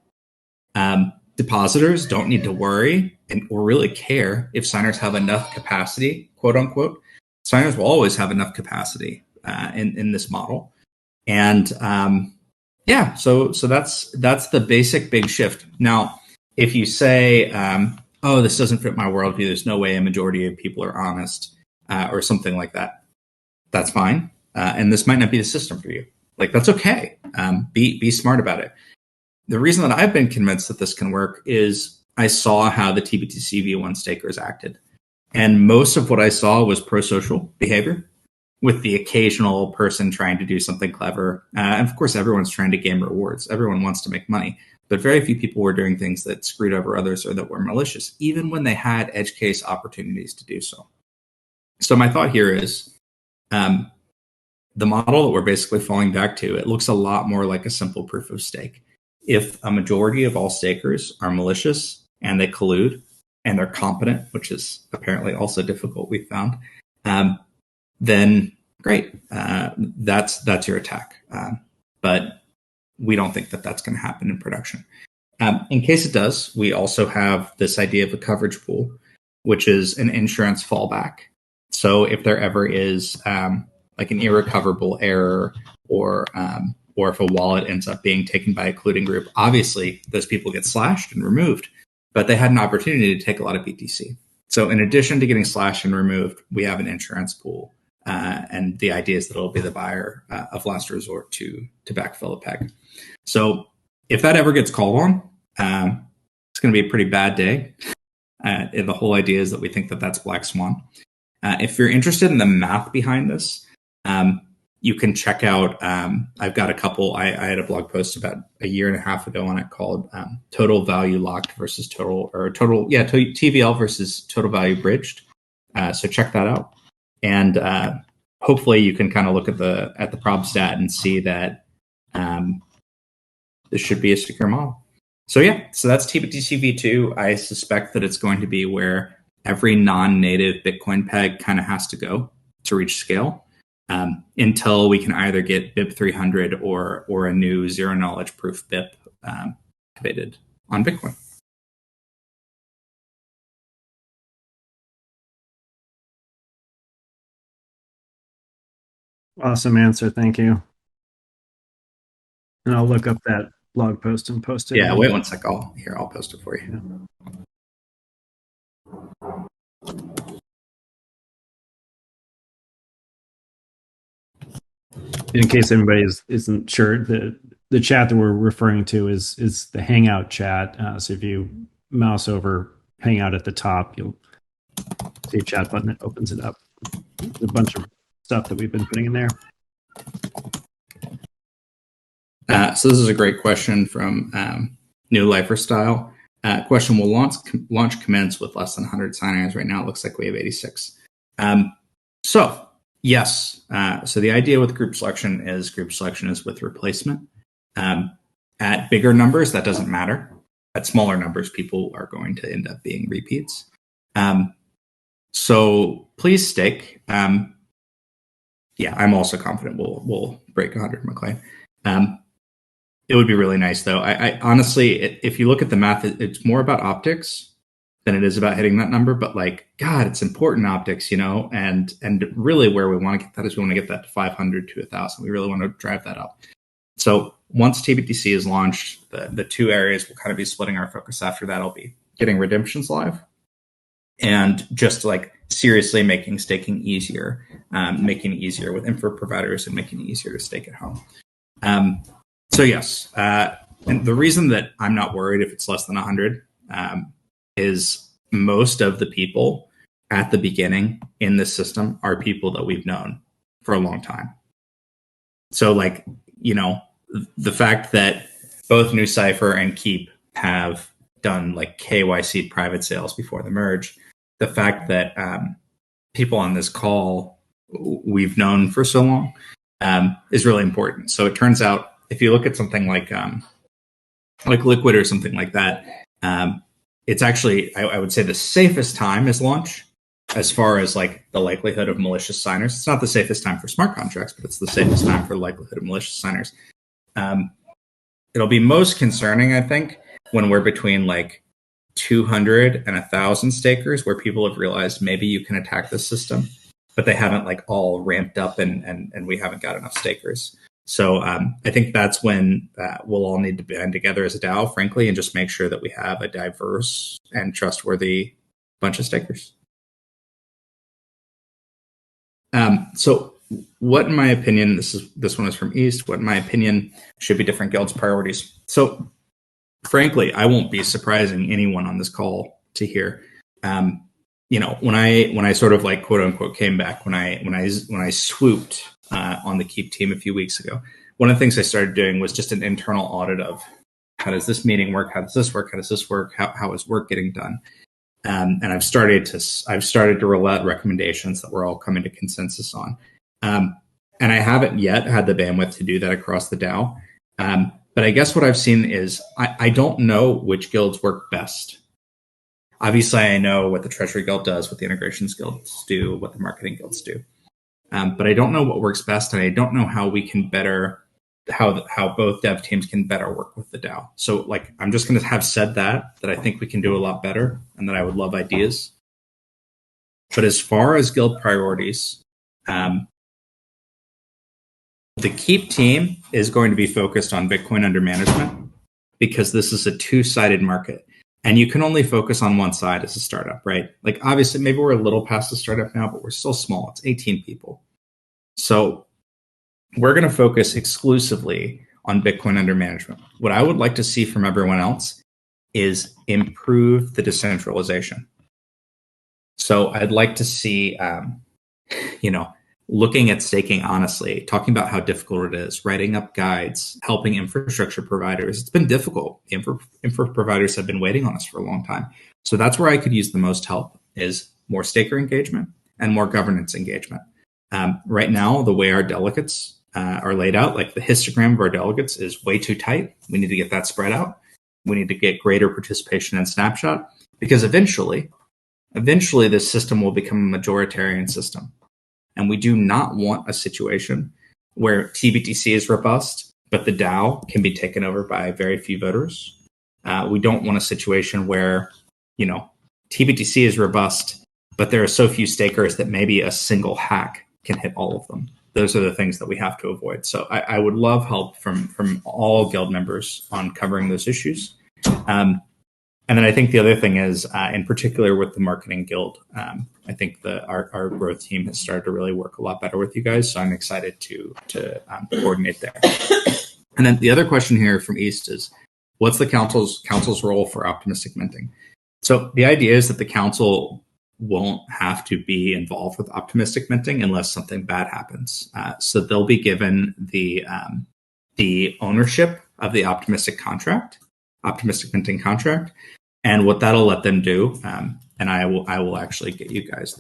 Depositors don't need to worry or really care if signers have enough capacity, quote unquote. Signers will always have enough capacity in this model. And so that's the basic big shift. Now, if you say, oh, this doesn't fit my worldview, there's no way a majority of people are honest, or something like that, that's fine. And this might not be the system for you. Like, that's okay. Be smart about it. The reason that I've been convinced that this can work is I saw how the tBTC v1 stakers acted. And most of what I saw was pro-social behavior, with the occasional person trying to do something clever. And of course, everyone's trying to game rewards. Everyone wants to make money. But very few people were doing things that screwed over others or that were malicious, even when they had edge case opportunities to do so. So my thought here is the model that we're basically falling back to, it looks a lot more like a simple proof of stake. If a majority of all stakers are malicious and they collude and they're competent, which is apparently also difficult, we found, then great. That's your attack. But we don't think that that's going to happen in production. In case it does, we also have this idea of a coverage pool, which is an insurance fallback. So if there ever is like an irrecoverable error or if a wallet ends up being taken by a colluding group, obviously those people get slashed and removed, but they had an opportunity to take a lot of BTC. So in addition to getting slashed and removed, we have an insurance pool. And the idea is that it'll be the buyer of last resort to backfill a peg. So if that ever gets called on, it's going to be a pretty bad day. The whole idea is that we think that that's Black Swan. If you're interested in the math behind this, you can check out, I've got a couple, I had a blog post about a year and a half ago on it called Total Value Locked versus TVL versus Total Value Bridged. So check that out. And hopefully you can kind of look at the prob stat and see that this should be a secure model. So that's tBTC v2. I suspect that it's going to be where every non-native Bitcoin peg kind of has to go to reach scale until we can either get BIP 300 or a new zero knowledge proof BIP activated on Bitcoin. Awesome answer. Thank you. And I'll look up that blog post and post it. Yeah, wait one sec. I'll post it for you. In case anybody isn't sure, the chat that we're referring to is the Hangout chat. So if you mouse over Hangout at the top, you'll see a chat button that opens it up. There's a bunch of stuff that we've been putting in there. So this is a great question from New Lifer Style. Question, will launch commence with less than 100 signers? Right now it looks like we have 86. So Yes. So the idea with group selection is with replacement. At bigger numbers, that doesn't matter. At smaller numbers, people are going to end up being repeats. So please stake. Yeah, I'm also confident we'll break 100 McLean. It would be really nice, though. I honestly, if you look at the math, it's more about optics than it is about hitting that number. But like, God, it's important optics, you know. And really, where we want to get that is we want to get that to 500 to 1,000. We really want to drive that up. So once tBTC is launched, the two areas we'll kind of be splitting our focus after that will be getting redemptions live and just like seriously making staking easier, making it easier with info providers and making it easier to stake at home. So yes, and the reason that I'm not worried if it's less than 100 is most of the people at the beginning in this system are people that we've known for a long time. So like, you know, the fact that both NuCypher and Keep have done like KYC private sales before the merge, the fact that people on this call we've known for so long is really important. So it turns out if you look at something like Liquid or something like that, it's actually, I would say the safest time is launch as far as like the likelihood of malicious signers. It's not the safest time for smart contracts, but it's the safest time for the likelihood of malicious signers. It'll be most concerning, I think, when we're between like 200 and 1,000 stakers, where people have realized maybe you can attack the system, but they haven't like all ramped up and we haven't got enough stakers. So I think that's when we'll all need to band together as a DAO, frankly, and just make sure that we have a diverse and trustworthy bunch of stakers. So what, in my opinion, this one is from East, what in my opinion should be different guilds' priorities. So frankly, I won't be surprising anyone on this call to hear. You know, when I sort of like quote unquote came back, when I swooped on the Keep team a few weeks ago, one of the things I started doing was just an internal audit of how does this meeting work, how does this work, how does this work, how is work getting done, and I've started to roll out recommendations that we're all coming to consensus on, and I haven't yet had the bandwidth to do that across the DAO. But I guess what I've seen is I don't know which guilds work best. Obviously, I know what the Treasury Guild does, what the Integrations Guilds do, what the Marketing Guilds do. But I don't know what works best, and I don't know how we can better, how both dev teams can better work with the DAO. So like, I'm just going to have said that I think we can do a lot better and that I would love ideas. But as far as guild priorities, the Keep team is going to be focused on Bitcoin under management because this is a two-sided market. And you can only focus on one side as a startup, right? Like obviously, maybe we're a little past the startup now, but we're still small. It's 18 people. So we're going to focus exclusively on Bitcoin under management. What I would like to see from everyone else is improve the decentralization. So I'd like to see, you know, looking at staking honestly, talking about how difficult it is, writing up guides, helping infrastructure providers. It's been difficult. Infra providers have been waiting on us for a long time. So that's where I could use the most help is more staker engagement and more governance engagement. Right now, the way our delegates are laid out, like the histogram of our delegates is way too tight. We need to get that spread out. We need to get greater participation in Snapshot because eventually this system will become a majoritarian system. And we do not want a situation where tBTC is robust, but the DAO can be taken over by very few voters. We don't want a situation where, you know, tBTC is robust, but there are so few stakers that maybe a single hack can hit all of them. Those are the things that we have to avoid. So I would love help from all guild members on covering those issues. And then I think the other thing is, in particular with the Marketing Guild, I think our growth team has started to really work a lot better with you guys. So I'm excited to coordinate there. And then the other question here from East is, what's the council's role for optimistic minting? So the idea is that the council won't have to be involved with optimistic minting unless something bad happens. So they'll be given the ownership of the optimistic minting contract. And what that'll let them do, and I will actually get you guys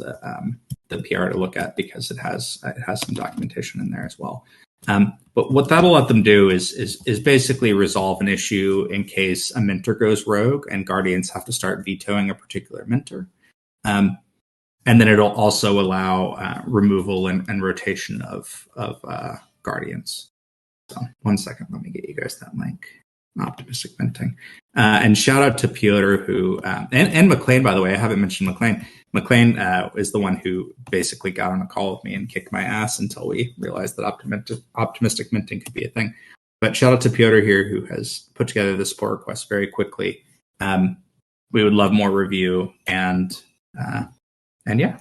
the PR to look at because it has some documentation in there as well. But what that'll let them do is basically resolve an issue in case a minter goes rogue and guardians have to start vetoing a particular minter. And then it'll also allow removal and rotation of guardians. So 1 second, let me get you guys that link. Optimistic minting. And shout out to Piotr who and McLean, by the way. I haven't mentioned McLean. McLean is the one who basically got on a call with me and kicked my ass until we realized that optimistic minting could be a thing. But shout out to Piotr here who has put together the support request very quickly. We would love more review and yeah.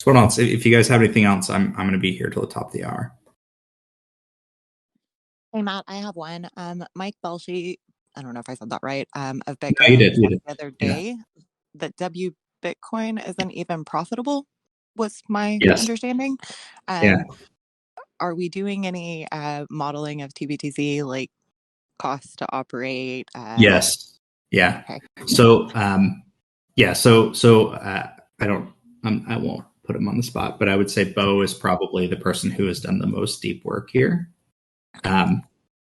So what else? If you guys have anything else, I'm going to be here till the top of the hour. Hey Matt, I have one. Mike Belshi, I don't know if I said that right. Of Bitcoin No, you did. the other day that W Bitcoin isn't even profitable, was my understanding. Are we doing any modeling of tBTC, like cost to operate? Yes. Yeah. Okay. So I won't put him on the spot, but I would say Bo is probably the person who has done the most deep work here.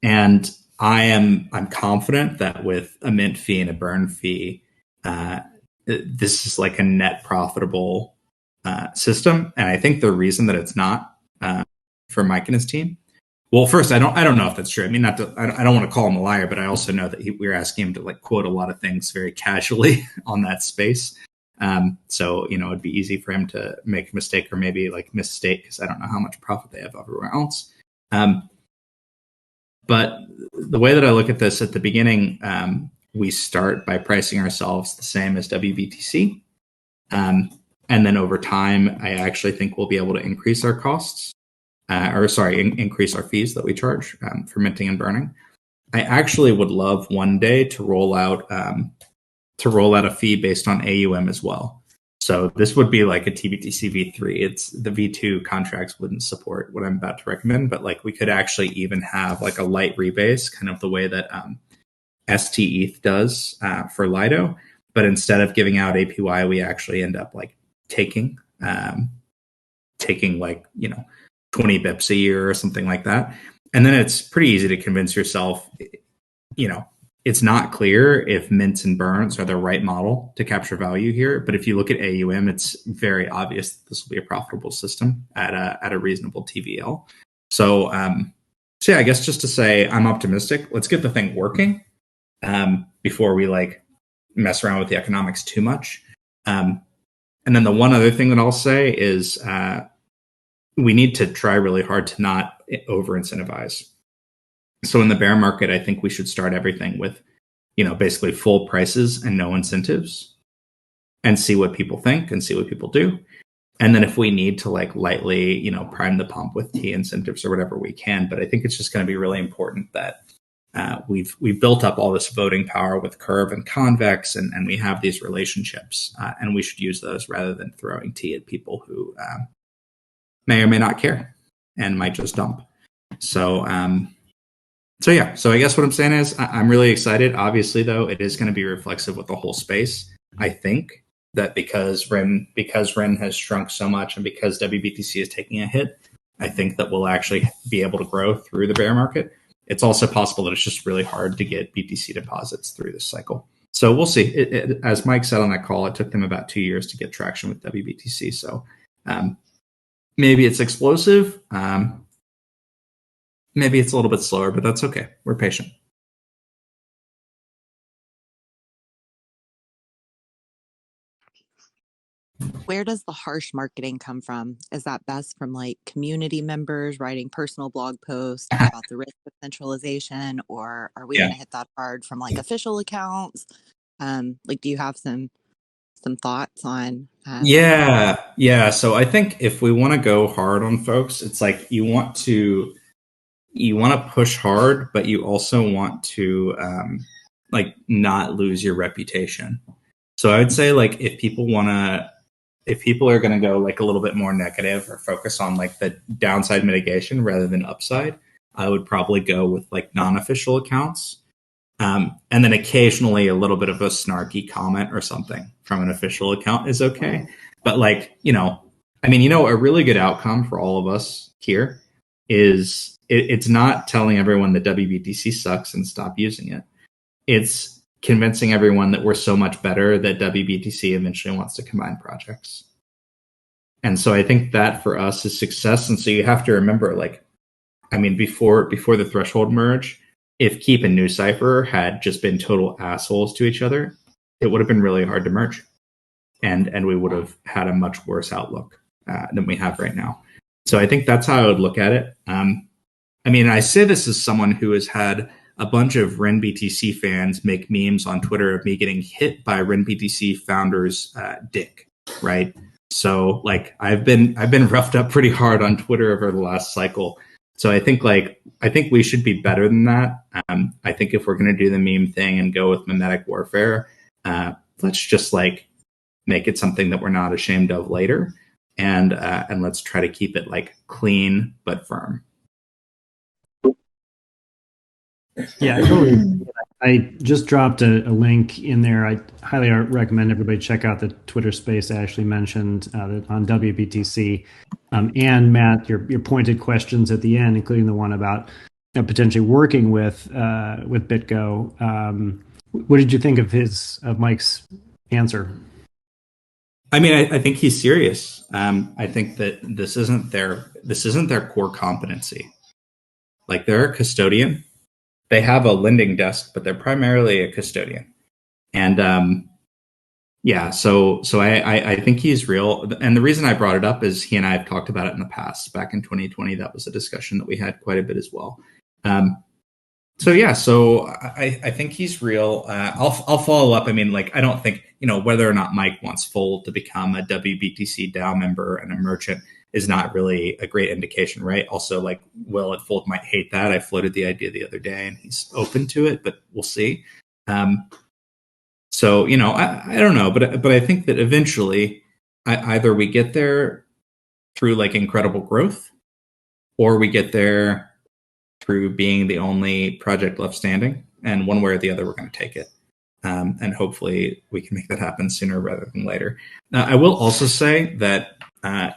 And I'm confident that with a mint fee and a burn fee, this is like a net profitable system. And I think the reason that it's not for Mike and his team. Well, first, I don't know if that's true. I mean, I don't want to call him a liar, but I also know that we were asking him to like quote a lot of things very casually on that space. So it'd be easy for him to make a mistake or maybe like misstate because I don't know how much profit they have everywhere else. But the way that I look at this at the beginning, we start by pricing ourselves the same as WBTC. And then over time, I actually think we'll be able to increase our costs, increase our fees that we charge for minting and burning. I actually would love one day to roll out a fee based on AUM as well. So this would be like a tBTC v3. It's the v2 contracts wouldn't support what I'm about to recommend, but like we could actually even have like a light rebase, kind of the way that STETH does for Lido. But instead of giving out APY, we actually end up like taking like 20 bips a year or something like that. And then it's pretty easy to convince yourself, it's not clear if mints and burns are the right model to capture value here. But if you look at AUM, it's very obvious that this will be a profitable system at a reasonable TVL. So yeah, I guess just to say I'm optimistic. Let's get the thing working before we like mess around with the economics too much. And then the one other thing that I'll say is we need to try really hard to not over incentivize. So in the bear market, I think we should start everything with, basically full prices and no incentives and see what people think and see what people do. And then if we need to like lightly, prime the pump with T incentives or whatever we can. But I think it's just going to be really important that we've built up all this voting power with Curve and Convex and we have these relationships and we should use those rather than throwing T at people who may or may not care and might just dump. So yeah. So I guess what I'm saying is I'm really excited. Obviously, though, it is going to be reflexive with the whole space. I think that because REN has shrunk so much and because WBTC is taking a hit, I think that we'll actually be able to grow through the bear market. It's also possible that it's just really hard to get BTC deposits through this cycle. So we'll see. As Mike said on that call, it took them about 2 years to get traction with WBTC. So maybe it's explosive. Maybe it's a little bit slower, but that's okay. We're patient. Where does the harsh marketing come from? Is that best from like community members writing personal blog posts about the risk of centralization, or are we going to hit that hard from like official accounts? Do you have some thoughts on? Yeah. So I think if we want to go hard on folks, it's like you want to push hard, but you also want to not lose your reputation. So I would say like if people are going to go like a little bit more negative or focus on like the downside mitigation rather than upside, I would probably go with like non-official accounts. And then occasionally a little bit of a snarky comment or something from an official account is okay. But like, a really good outcome for all of us here is it's not telling everyone that WBTC sucks and stop using it. It's convincing everyone that we're so much better that WBTC eventually wants to combine projects. And so I think that for us is success. And so you have to remember, before the threshold merge, if Keep and NewCipher had just been total assholes to each other, it would have been really hard to merge. And we would have had a much worse outlook than we have right now. So I think that's how I would look at it. I say this as someone who has had a bunch of RenBTC fans make memes on Twitter of me getting hit by RenBTC founders' dick, right? So I've been roughed up pretty hard on Twitter over the last cycle. So I think we should be better than that. I think if we're going to do the meme thing and go with mimetic warfare, let's just make it something that we're not ashamed of later, and let's try to keep it clean but firm. Yeah, totally. I just dropped a link in there. I highly recommend everybody check out the Twitter space Ashley mentioned on WBTC. And Matt, your pointed questions at the end, including the one about potentially working with BitGo. What did you think of Mike's answer? I think he's serious. I think that this isn't their core competency. They're a custodian. They have a lending desk, but they're primarily a custodian. And so I think he's real. And the reason I brought it up is he and I have talked about it in the past. Back in 2020, that was a discussion that we had quite a bit as well. So I think he's real. I'll follow up. I don't think, whether or not Mike wants Fold to become a WBTC DAO member and a merchant is not really a great indication, right? Also, Will at Fold might hate that. I floated the idea the other day and he's open to it, but we'll see. I don't know, but I think that eventually either we get there through incredible growth, or we get there through being the only project left standing, and one way or the other, we're going to take it. And hopefully we can make that happen sooner rather than later. I will also say that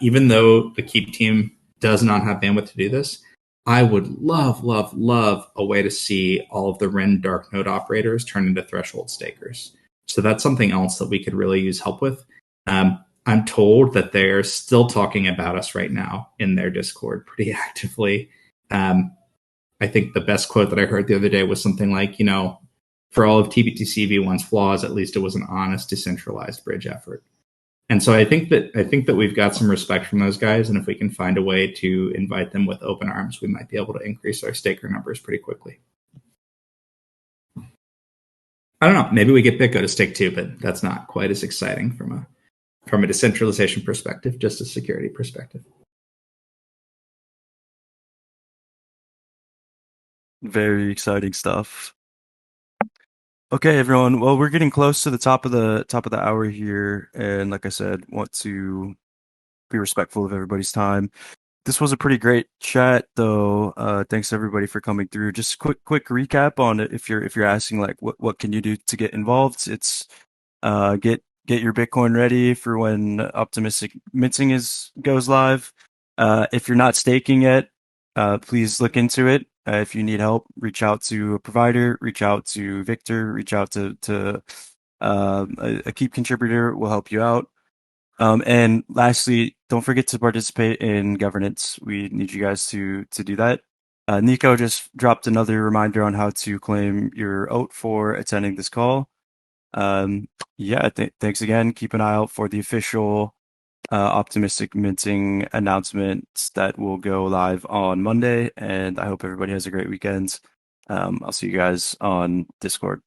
even though the Keep team does not have bandwidth to do this, I would love, love, love a way to see all of the Ren dark node operators turn into threshold stakers. So that's something else that we could really use help with. I'm told that they're still talking about us right now in their Discord pretty actively. I think the best quote that I heard the other day was something like, for all of tBTC v1's flaws, at least it was an honest, decentralized bridge effort. And so I think that we've got some respect from those guys, and if we can find a way to invite them with open arms, we might be able to increase our staker numbers pretty quickly. I don't know. Maybe we get BitGo to stake too, but that's not quite as exciting from a decentralization perspective, just a security perspective. Very exciting stuff. Okay, everyone. Well, we're getting close to the top of the hour here, and like I said, want to be respectful of everybody's time. This was a pretty great chat, though. Thanks everybody for coming through. Just quick recap on it. If you're asking what can you do to get involved, it's get your Bitcoin ready for when optimistic minting goes live. If you're not staking yet, please look into it. If you need help, reach out to a provider, reach out to Victor, reach out to a Keep contributor. Will help you out. And lastly, don't forget to participate in governance. We need you guys to do that. Nico just dropped another reminder on how to claim your OAT for attending this call. Thanks again. Keep an eye out for the official optimistic minting announcements that will go live on Monday. And I hope everybody has a great weekend. I'll see you guys on Discord.